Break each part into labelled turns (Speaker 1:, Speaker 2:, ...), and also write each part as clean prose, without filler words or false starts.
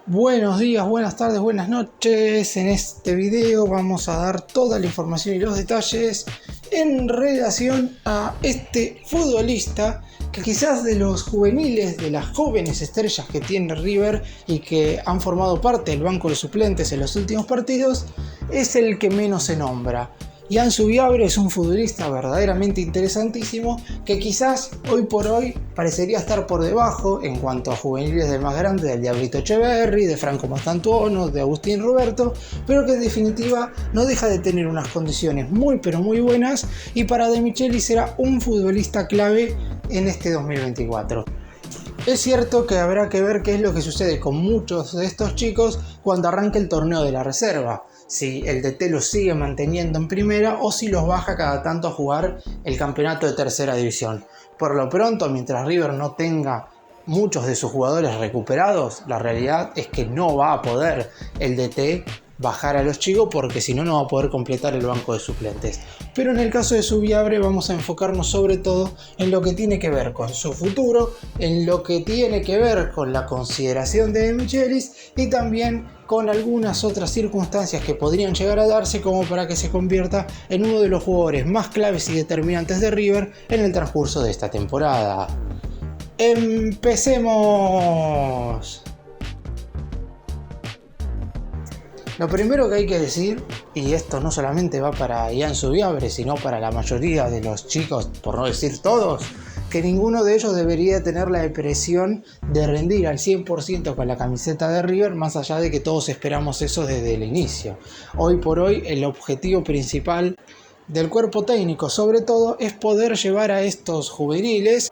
Speaker 1: Buenos días, buenas tardes, buenas noches. En este video vamos a dar toda la información y los detalles en relación a este futbolista que quizás de los juveniles, de las jóvenes estrellas que tiene River y que han formado parte del banco de suplentes en los últimos partidos, es el que menos se nombra. Ian Subiabre es un futbolista verdaderamente interesantísimo que quizás hoy por hoy parecería estar por debajo en cuanto a juveniles del más grande, del Diablito Echeverri, de Franco Mastantuono, de Agustín Roberto, pero que en definitiva no deja de tener unas condiciones muy pero muy buenas y para De Michelis será un futbolista clave en este 2024. Es cierto que habrá que ver qué es lo que sucede con muchos de estos chicos cuando arranque el torneo de la reserva. Si el DT los sigue manteniendo en primera o si los baja cada tanto a jugar el campeonato de tercera división. Por lo pronto, mientras River no tenga muchos de sus jugadores recuperados, la realidad es que no va a poder el DT bajar a los chicos porque si no, no va a poder completar el banco de suplentes. Pero en el caso de Subiabre vamos a enfocarnos sobre todo en lo que tiene que ver con su futuro, en lo que tiene que ver con la consideración de Michelis y también con algunas otras circunstancias que podrían llegar a darse como para que se convierta en uno de los jugadores más claves y determinantes de River en el transcurso de esta temporada. ¡Empecemos! Lo primero que hay que decir, y esto no solamente va para Ian Subiabre, sino para la mayoría de los chicos, por no decir todos, que ninguno de ellos debería tener la presión de rendir al 100% con la camiseta de River, más allá de que todos esperamos eso desde el inicio. Hoy por hoy el objetivo principal del cuerpo técnico, sobre todo, es poder llevar a estos juveniles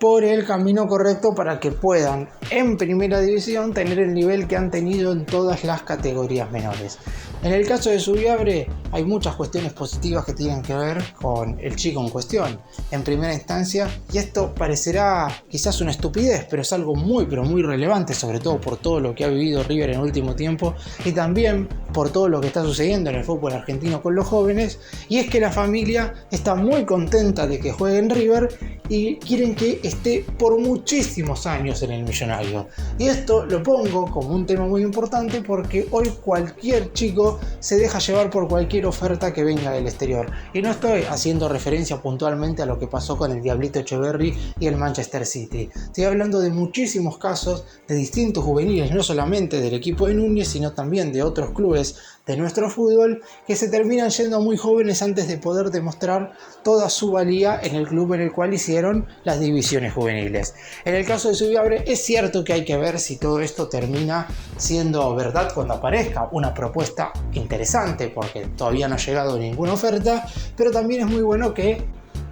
Speaker 1: por el camino correcto para que puedan en primera división tener el nivel que han tenido en todas las categorías menores. En el caso de Subiabre hay muchas cuestiones positivas que tienen que ver con el chico en cuestión. En primera instancia, y esto parecerá quizás una estupidez, pero es algo muy pero muy relevante, sobre todo por todo lo que ha vivido River en el último tiempo y también por todo lo que está sucediendo en el fútbol argentino con los jóvenes, y es que la familia está muy contenta de que juegue en River y quieren que esté por muchísimos años en el millonario. Y esto lo pongo como un tema muy importante porque hoy cualquier chico se deja llevar por cualquier oferta que venga del exterior. Y no estoy haciendo referencia puntualmente a lo que pasó con el Diablito Echeverri y el Manchester City. Estoy hablando de muchísimos casos de distintos juveniles, no solamente del equipo de Núñez, sino también de otros clubes de nuestro fútbol que se terminan yendo muy jóvenes antes de poder demostrar toda su valía en el club en el cual hicieron las divisiones juveniles. En el caso de Subiabre es cierto que hay que ver si todo esto termina siendo verdad cuando aparezca una propuesta interesante, porque todavía no ha llegado ninguna oferta, pero también es muy bueno que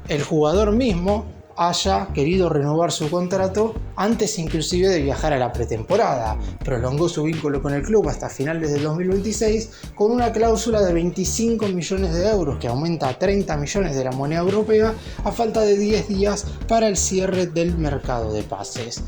Speaker 1: el jugador mismo haya querido renovar su contrato antes inclusive de viajar a la pretemporada. Prolongó su vínculo con el club hasta finales del 2026 con una cláusula de 25 millones de euros que aumenta a 30 millones de la moneda europea a falta de 10 días para el cierre del mercado de pases.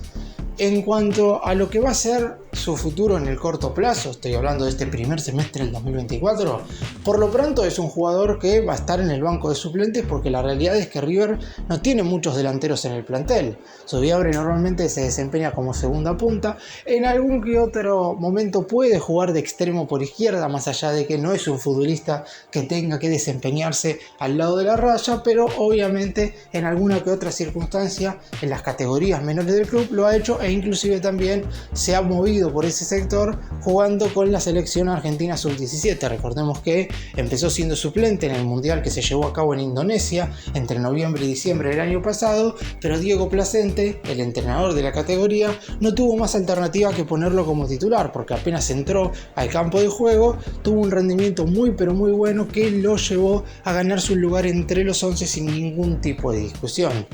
Speaker 1: En cuanto a lo que va a ser su futuro en el corto plazo, estoy hablando de este primer semestre del 2024, por lo pronto es un jugador que va a estar en el banco de suplentes porque la realidad es que River no tiene muchos delanteros en el plantel. Subiabre normalmente se desempeña como segunda punta, en algún que otro momento puede jugar de extremo por izquierda, más allá de que no es un futbolista que tenga que desempeñarse al lado de la raya, pero obviamente en alguna que otra circunstancia en las categorías menores del club lo ha hecho e inclusive también se ha movido por ese sector jugando con la selección argentina sub-17. Recordemos que empezó siendo suplente en el mundial que se llevó a cabo en Indonesia entre noviembre y diciembre del año pasado, pero Diego Placente, el entrenador de la categoría, no tuvo más alternativa que ponerlo como titular porque apenas entró al campo de juego tuvo un rendimiento muy pero muy bueno que lo llevó a ganarse un lugar entre los 11 sin ningún tipo de discusión.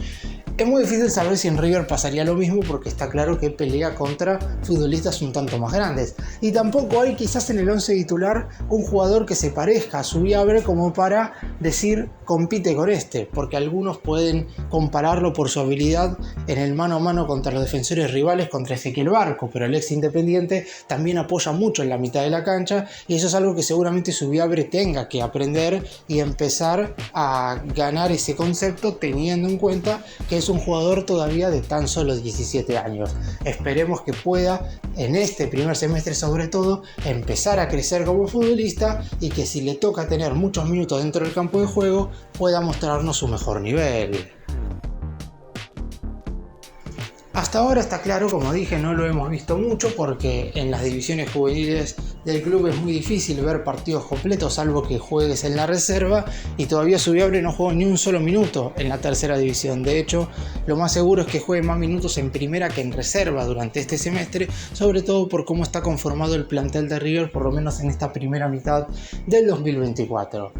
Speaker 1: Es muy difícil saber si en River pasaría lo mismo porque está claro que pelea contra futbolistas un tanto más grandes. Y tampoco hay quizás en el 11 titular un jugador que se parezca a Subiabre como para decir compite con porque algunos pueden compararlo por su habilidad en el mano a mano contra los defensores rivales contra Ezequiel Barco, pero el ex Independiente también apoya mucho en la mitad de la cancha y eso es algo que seguramente Zubiabre tenga que aprender y empezar a ganar ese concepto, teniendo en cuenta que es un jugador todavía de tan solo 17 años. Esperemos que pueda en este primer semestre sobre todo empezar a crecer como futbolista y que si le toca tener muchos minutos dentro del campo de juego pueda mostrarnos su mejor nivel. Hasta ahora está claro, como dije, no lo hemos visto mucho porque en las divisiones juveniles del club es muy difícil ver partidos completos salvo que juegues en la reserva y todavía Zubiabre no jugó ni un solo minuto en la tercera división. De hecho, lo más seguro es que juegue más minutos en primera que en reserva durante este semestre, sobre todo por cómo está conformado el plantel de River, por lo menos en esta primera mitad del 2024.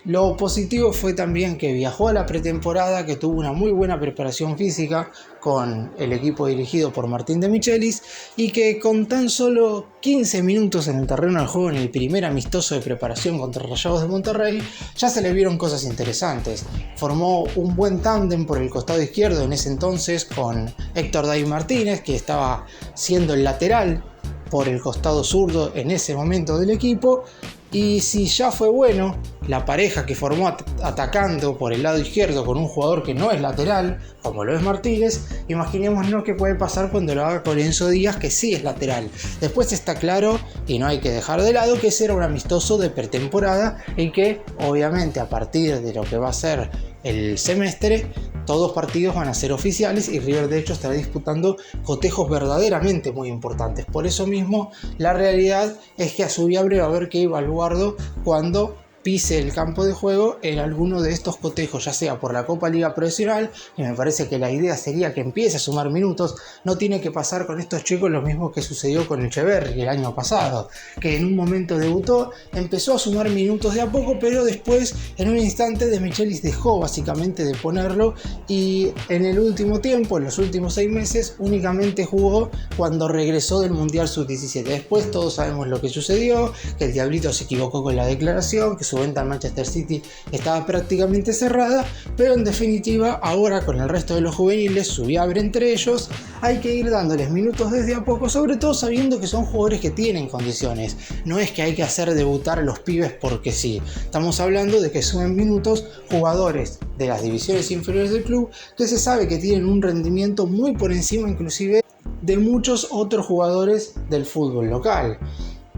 Speaker 1: Lo positivo fue también que viajó a la pretemporada, que tuvo una muy buena preparación física con el equipo dirigido por Martín de Michelis y que con tan solo 15 minutos en el terreno de juego en el primer amistoso de preparación contra Rayados de Monterrey ya se le vieron cosas interesantes. Formó un buen tándem por el costado izquierdo en ese entonces con Héctor David Martínez, que estaba siendo el lateral por el costado zurdo en ese momento del equipo. Y si ya fue bueno la pareja que formó atacando por el lado izquierdo con un jugador que no es lateral, como lo es Martínez, imaginémonos qué puede pasar cuando lo haga con Enzo Díaz, que sí es lateral. Después está claro, y no hay que dejar de lado, que ese era un amistoso de pretemporada y que obviamente a partir de lo que va a ser el semestre, todos partidos van a ser oficiales y River de hecho estará disputando cotejos verdaderamente muy importantes. Por eso mismo la realidad es que a Zubiabre va a haber que evaluarlo cuando pise el campo de juego en alguno de estos cotejos, ya sea por la Copa Liga Profesional, y me parece que la idea sería que empiece a sumar minutos. No tiene que pasar con estos chicos lo mismo que sucedió con Echeverri el año pasado, que en un momento debutó, empezó a sumar minutos de a poco, pero después en un instante de Michelis dejó básicamente de ponerlo y en el último tiempo, en los últimos 6 meses, únicamente jugó cuando regresó del Mundial Sub-17. Después todos sabemos lo que sucedió, que el Diablito se equivocó con la declaración, que su venta al Manchester City estaba prácticamente cerrada, pero en definitiva ahora con el resto de los juveniles, Zubiabre entre ellos, hay que ir dándoles minutos desde a poco, sobre todo sabiendo que son jugadores que tienen condiciones. No es que hay que hacer debutar a los pibes porque sí, estamos hablando de que suben minutos jugadores de las divisiones inferiores del club que se sabe que tienen un rendimiento muy por encima inclusive de muchos otros jugadores del fútbol local.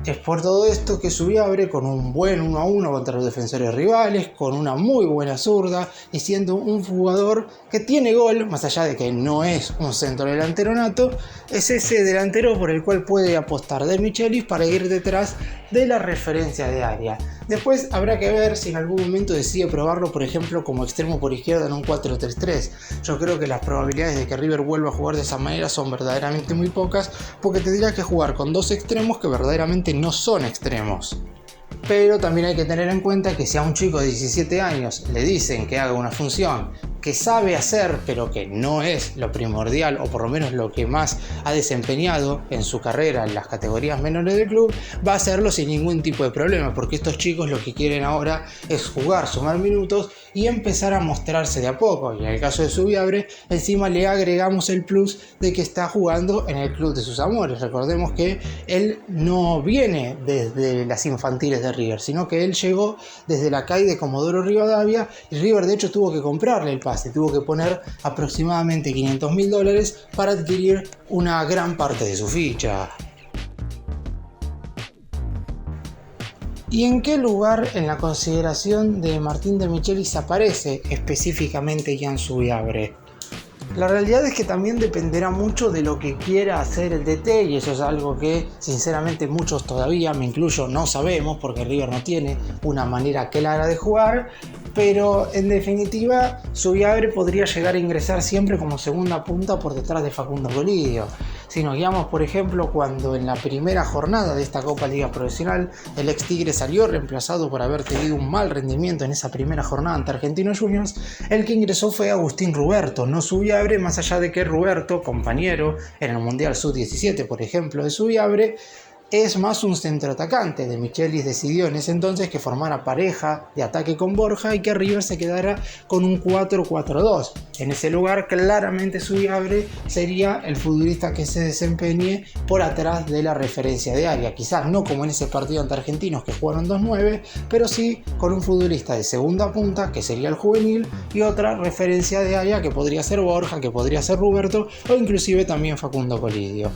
Speaker 1: Es por todo esto que Zubiabre, con un buen 1-1 contra los defensores rivales, con una muy buena zurda y siendo un jugador que tiene gol, más allá de que no es un centro delantero nato, es ese delantero por el cual puede apostar De Michelis para ir detrás de la referencia de área. Después habrá que ver si en algún momento decide probarlo, por ejemplo, como extremo por izquierda en un 4-3-3. Yo creo que las probabilidades de que River vuelva a jugar de esa manera son verdaderamente muy pocas, porque tendría que jugar con dos extremos que verdaderamente no son extremos. Pero también hay que tener en cuenta que si a un chico de 17 años le dicen que haga una función que sabe hacer pero que no es lo primordial o por lo menos lo que más ha desempeñado en su carrera en las categorías menores del club, va a hacerlo sin ningún tipo de problema, porque estos chicos lo que quieren ahora es jugar, sumar minutos y empezar a mostrarse de a poco. Y en el caso de Zubiabre, encima le agregamos el plus de que está jugando en el club de sus amores. Recordemos que él no viene desde las infantiles de River, sino que él llegó desde la CAI de Comodoro Rivadavia y River de hecho tuvo que comprarle el pase, tuvo que poner aproximadamente $500.000 para adquirir una gran parte de su ficha. ¿Y en qué lugar en la consideración de Martín de Michelis aparece específicamente Ian Zubiabre? La realidad es que también dependerá mucho de lo que quiera hacer el DT y eso es algo que sinceramente muchos todavía, me incluyo, no sabemos porque River no tiene una manera clara de jugar, pero en definitiva Zubiabre podría llegar a ingresar siempre como segunda punta por detrás de Facundo Colidio. Si nos guiamos por ejemplo cuando en la primera jornada de esta Copa Liga Profesional el ex Tigre salió reemplazado por haber tenido un mal rendimiento en esa primera jornada ante Argentinos Juniors, el que ingresó fue Agustín Ruberto, no Zubiabre, más allá de que Ruberto, compañero en el Mundial Sub-17 por ejemplo de Zubiabre, es más un centroatacante. De Michelis decidió en ese entonces que formara pareja de ataque con Borja y que River se quedara con un 4-4-2. En ese lugar claramente Subiabre sería el futbolista que se desempeñe por atrás de la referencia de área. Quizás no como en ese partido ante Argentinos que jugaron 2-9, pero sí con un futbolista de segunda punta que sería el juvenil y otra referencia de área que podría ser Borja, que podría ser Roberto o inclusive también Facundo Colidio.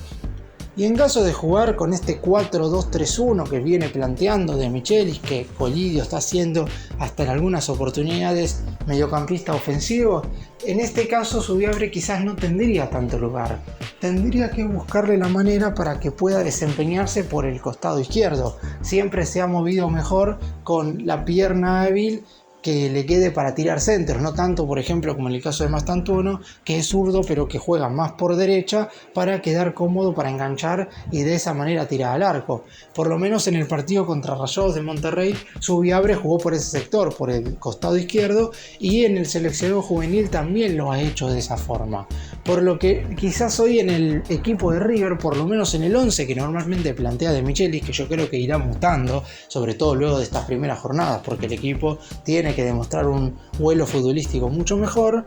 Speaker 1: Y en caso de jugar con este 4-2-3-1 que viene planteando De Michelis, que Colidio está haciendo hasta en algunas oportunidades mediocampista ofensivo, en este caso Subiabre quizás no tendría tanto lugar. Tendría que buscarle la manera para que pueda desempeñarse por el costado izquierdo. Siempre se ha movido mejor con la pierna hábil que le quede para tirar centros, no tanto por ejemplo como en el caso de Mastantuono, que es zurdo pero que juega más por derecha para quedar cómodo para enganchar y de esa manera tirar al arco. Por lo menos en el partido contra Rayados de Monterrey, Subiabre jugó por ese sector, por el costado izquierdo, y en el seleccionado juvenil también lo ha hecho de esa forma. Por lo que quizás hoy en el equipo de River, por lo menos en el 11 que normalmente plantea De Michelis, que yo creo que irá mutando, sobre todo luego de estas primeras jornadas, porque el equipo tiene que demostrar un vuelo futbolístico mucho mejor,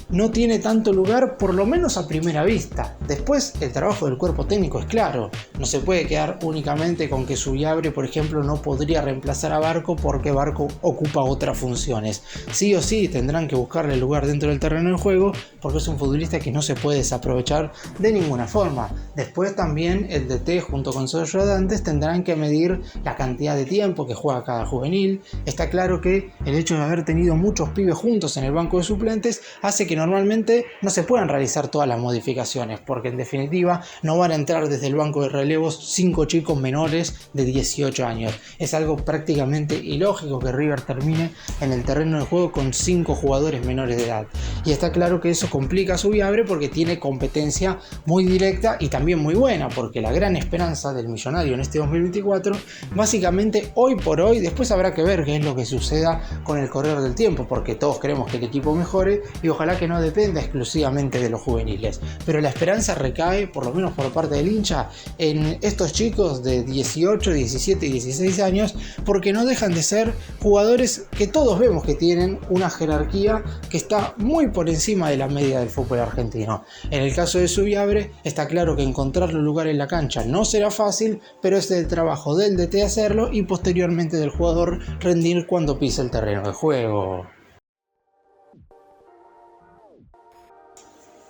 Speaker 1: no tiene tanto lugar, por lo menos a primera vista. Después el trabajo del cuerpo técnico es claro, no se puede quedar únicamente con que Subiabre, por ejemplo, no podría reemplazar a Barco porque Barco ocupa otras funciones. Sí o sí tendrán que buscarle lugar dentro del terreno de juego porque es un futbolista que no se puede desaprovechar de ninguna forma. Después también el DT junto con sus ayudantes tendrán que medir la cantidad de tiempo que juega cada juvenil. Está claro que el hecho de haber tenido muchos pibes juntos en el banco de suplentes hace que normalmente no se puedan realizar todas las modificaciones, porque en definitiva no van a entrar desde el banco de relevos 5 chicos menores de 18 años. Es algo prácticamente ilógico que River termine en el terreno de juego con 5 jugadores menores de edad. Y está claro que eso complica a Subiabre porque tiene competencia muy directa y también muy buena, porque la gran esperanza del millonario en este 2024, básicamente hoy por hoy, después habrá que ver qué es lo que suceda con el correr del tiempo, porque todos queremos que el equipo mejore y ojalá que no dependa exclusivamente de los juveniles, pero la esperanza recae, por lo menos por parte del hincha, en estos chicos de 18, 17 y 16 años, porque no dejan de ser jugadores que todos vemos que tienen una jerarquía que está muy por encima de la media del fútbol argentino. En el caso de Subiabre, está claro que encontrarle lugar en la cancha no será fácil, pero es el trabajo del DT hacerlo y posteriormente del jugador rendir cuando pisa el terreno de juego.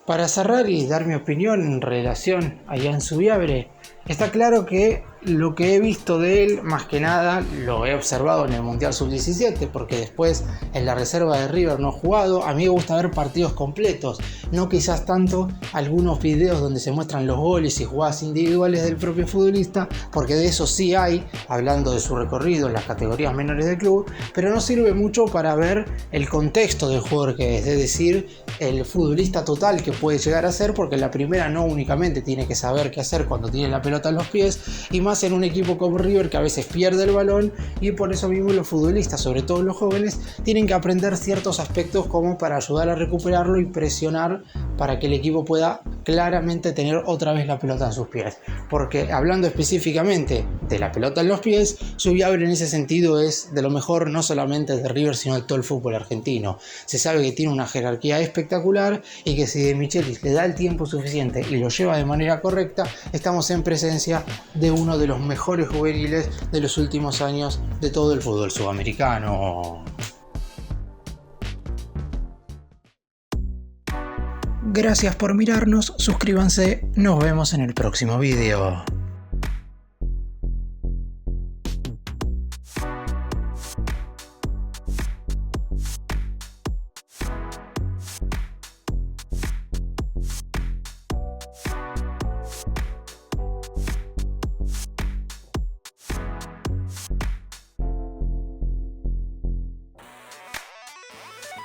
Speaker 1: Para cerrar y dar mi opinión en relación a Ian Subiabre, está claro que lo que he visto de él, más que nada, lo he observado en el Mundial Sub-17, porque después en la reserva de River no he jugado. A mí me gusta ver partidos completos, no quizás tanto algunos videos donde se muestran los goles y jugadas individuales del propio futbolista, porque de eso sí hay, hablando de su recorrido en las categorías menores del club, pero no sirve mucho para ver el contexto del jugador que es decir, el futbolista total que puede llegar a ser, porque la primera no únicamente tiene que saber qué hacer cuando tiene la pelota en los pies, y más en un equipo como River que a veces pierde el balón, y por eso mismo los futbolistas, sobre todo los jóvenes, tienen que aprender ciertos aspectos como para ayudar a recuperarlo y presionar para que el equipo pueda claramente tener otra vez la pelota en sus pies. Porque hablando específicamente de la pelota en los pies, Subiabre en ese sentido es de lo mejor, no solamente de River sino de todo el fútbol argentino. Se sabe que tiene una jerarquía espectacular y que si De Michelis le da el tiempo suficiente y lo lleva de manera correcta, estamos en presencia de uno de los mejores juveniles de los últimos años de todo el fútbol sudamericano. Gracias por mirarnos, suscríbanse, nos vemos en el próximo video.